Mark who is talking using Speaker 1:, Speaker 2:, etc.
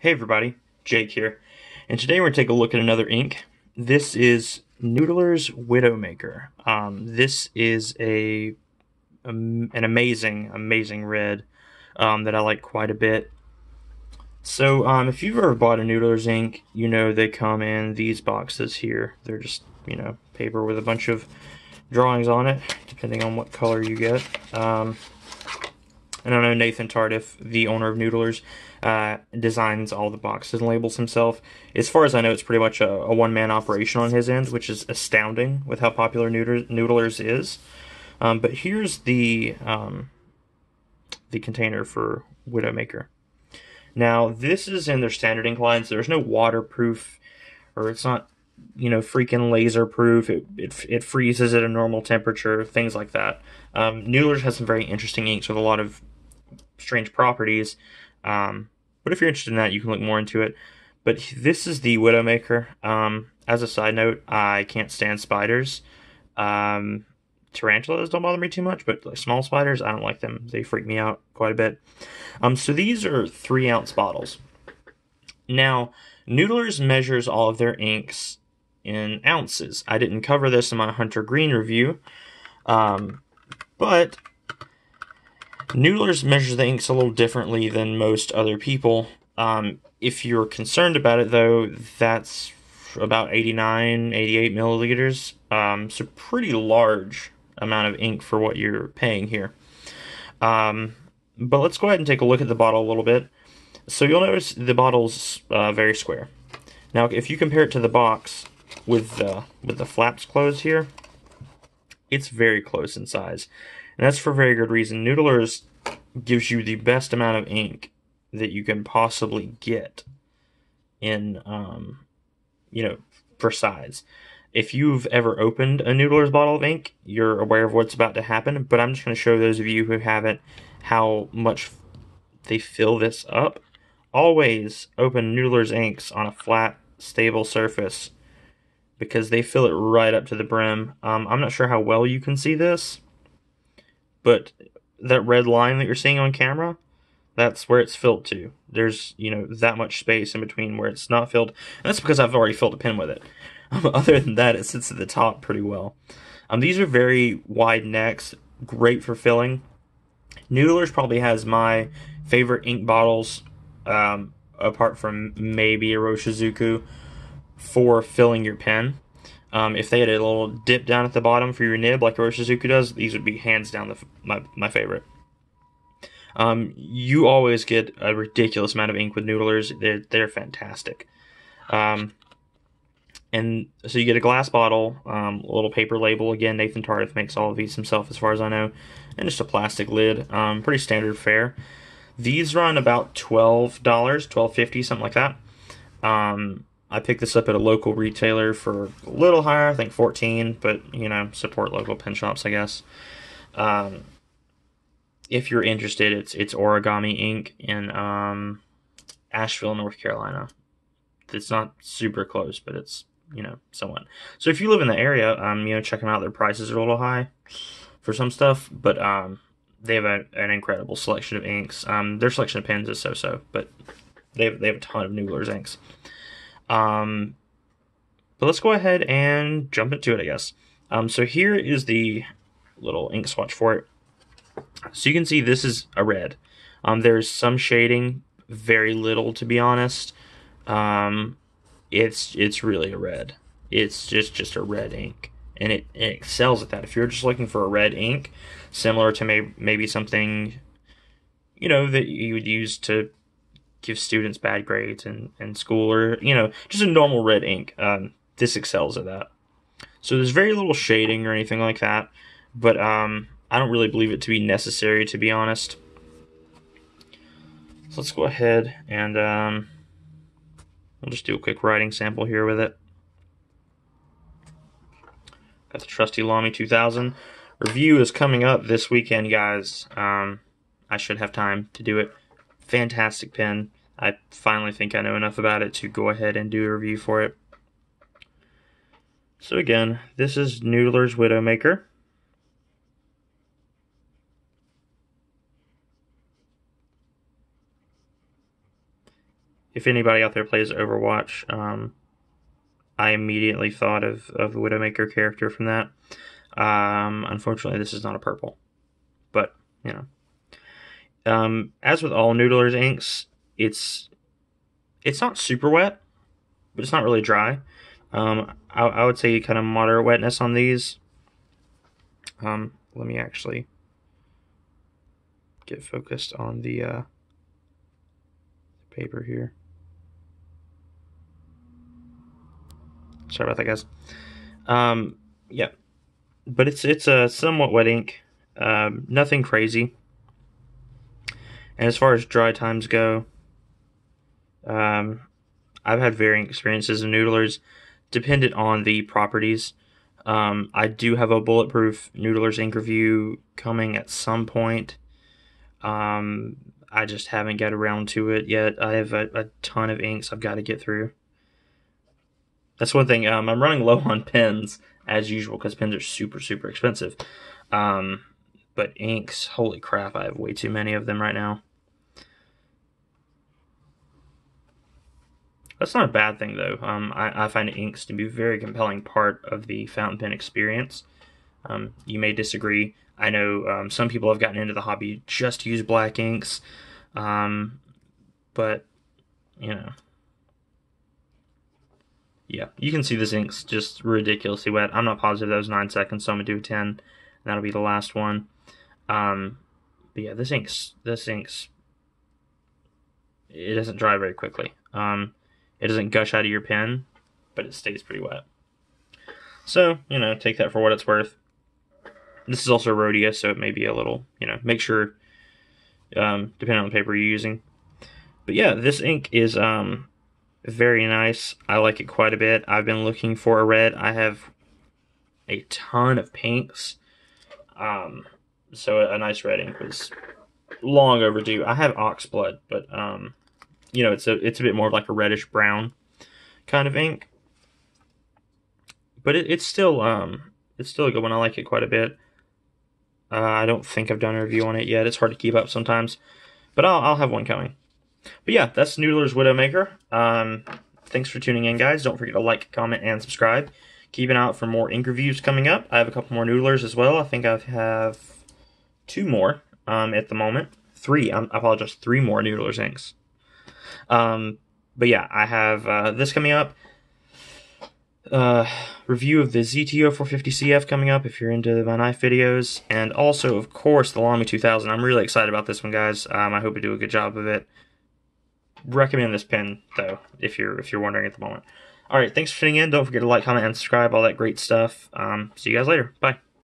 Speaker 1: Hey everybody, Jake here, and today we're going to take a look at another ink. This is Noodler's Widowmaker. This is an amazing red that I like quite a bit. So if you've ever bought a Noodler's ink, you know they come in these boxes here. They're just, paper with a bunch of drawings on it, depending on what color you get. And I know Nathan Tardif, the owner of Noodler's, designs all the boxes and labels himself. As far as I know, it's pretty much a one-man operation on his end, which is astounding with how popular Noodler's is. But here's the container for Widowmaker. Now, this is in their standard ink lines. There's no waterproof, or it's not, freaking laser proof. It freezes at a normal temperature, things like that. Noodler's has some very interesting inks with a lot of strange properties. But if you're interested in that, you can look more into it. But this is the Widowmaker. As a side note, I can't stand spiders. Tarantulas don't bother me too much, but like small spiders, I don't like them. They freak me out quite a bit. So these are 3-ounce bottles. Now, Noodler's measures all of their inks in ounces. I didn't cover this in my Hunter Green review, but Noodler's measures the inks a little differently than most other people. If you're concerned about it, though, that's about 89, 88 milliliters. So pretty large amount of ink for what you're paying here. But let's go ahead and take a look at the bottle a little bit. So you'll notice the bottle's very square. Now, if you compare it to the box with the flaps closed here, it's very close in size. And that's for a very good reason. Noodler's gives you the best amount of ink that you can possibly get in, for size. If you've ever opened a Noodler's bottle of ink, you're aware of what's about to happen, but I'm just going to show those of you who haven't how much they fill this up. Always open Noodler's inks on a flat, stable surface because they fill it right up to the brim. I'm not sure how well you can see this, but that red line that you're seeing on camera, that's where it's filled to. There's, that much space in between where it's not filled, and that's because I've already filled a pen with it. Other than that, it sits at the top pretty well. These are very wide necks, great for filling. Noodler's probably has my favorite ink bottles, apart from maybe a Roshizuku, for filling your pen. If they had a little dip down at the bottom for your nib like a Roshizuku does, these would be hands down my favorite. You always get a ridiculous amount of ink with Noodler's. They're fantastic. And so you get a glass bottle, a little paper label. Again, Nathan Tardif makes all of these himself as far as I know. And just a plastic lid. Pretty standard fare. These run about $12, $12.50, something like that. I picked this up at a local retailer for a little higher, I think $14, but, support local pen shops, I guess. If you're interested, it's Origami Ink in Asheville, North Carolina. It's not super close, but it's, somewhat. So if you live in the area, check them out. Their prices are a little high for some stuff, but they have an incredible selection of inks. Their selection of pens is so-so, but they have a ton of Noodler's inks. But let's go ahead and jump into it, I guess. So here is the little ink swatch for it. So you can see this is a red. There's some shading, very little to be honest. It's really a red. It's just a red ink, and it excels at that. If you're just looking for a red ink, similar to maybe something, that you would use to give students bad grades in school, or just a normal red ink, this excels at that. So there's very little shading or anything like that, but I don't really believe it to be necessary, to be honest. So let's go ahead and we'll just do a quick writing sample here with it. Got the trusty Lamy 2000. Review is coming up this weekend, guys. I should have time to do it. Fantastic pen. I finally think I know enough about it to go ahead and do a review for it. So again, this is Noodler's Widowmaker. if anybody out there plays Overwatch, I immediately thought of the Widowmaker character from that. Unfortunately, this is not a purple, but you know. As with all Noodler's inks, it's not super wet, but it's not really dry. I would say kind of moderate wetness on these. Let me actually get focused on the paper here. Sorry about that, guys. Yeah, but it's a somewhat wet ink. Nothing crazy. And as far as dry times go, I've had varying experiences in Noodlers, dependent on the properties. I do have a bulletproof Noodlers ink review coming at some point. I just haven't got around to it yet. I have a ton of inks I've got to get through. That's one thing. I'm running low on pens, as usual, because pens are super, super expensive. But inks, holy crap, I have way too many of them right now. That's not a bad thing, though. I find inks to be a very compelling part of the fountain pen experience. You may disagree. I know some people have gotten into the hobby just to use black inks. But, you know. Yeah, you can see this ink's just ridiculously wet. I'm not positive that was 9 seconds, so I'm going to do a 10. And that'll be the last one. But yeah, this ink's, it doesn't dry very quickly. It doesn't gush out of your pen, but it stays pretty wet. So, you know, take that for what it's worth. This is also Rhodia, so it may be a little, you know, make sure, depending on the paper you're using. But yeah, this ink is very nice. I like it quite a bit. I've been looking for a red. I have a ton of pinks. So a nice red ink was long overdue. I have Oxblood, but you know, it's a bit more of like a reddish brown kind of ink. But it's still a good one. I like it quite a bit. I don't think I've done a review on it yet. It's hard to keep up sometimes, but I'll have one coming. But yeah, that's Noodler's Widowmaker. Thanks for tuning in, guys. Don't forget to like, comment, and subscribe. Keep an eye out for more ink reviews coming up. I have a couple more Noodlers as well. I think I have 2 more at the moment. 3. I apologize. 3 more Noodlers inks. But yeah, I have this coming up. Review of the ZTO 450CF coming up if you're into my knife videos, and also, of course, the Lamy 2000. I'm really excited about this one, guys. I hope I do a good job of it. Recommend this pen, though, if you're wondering at the moment. All right, thanks for tuning in. Don't forget to like, comment, and subscribe. All that great stuff. See you guys later. Bye.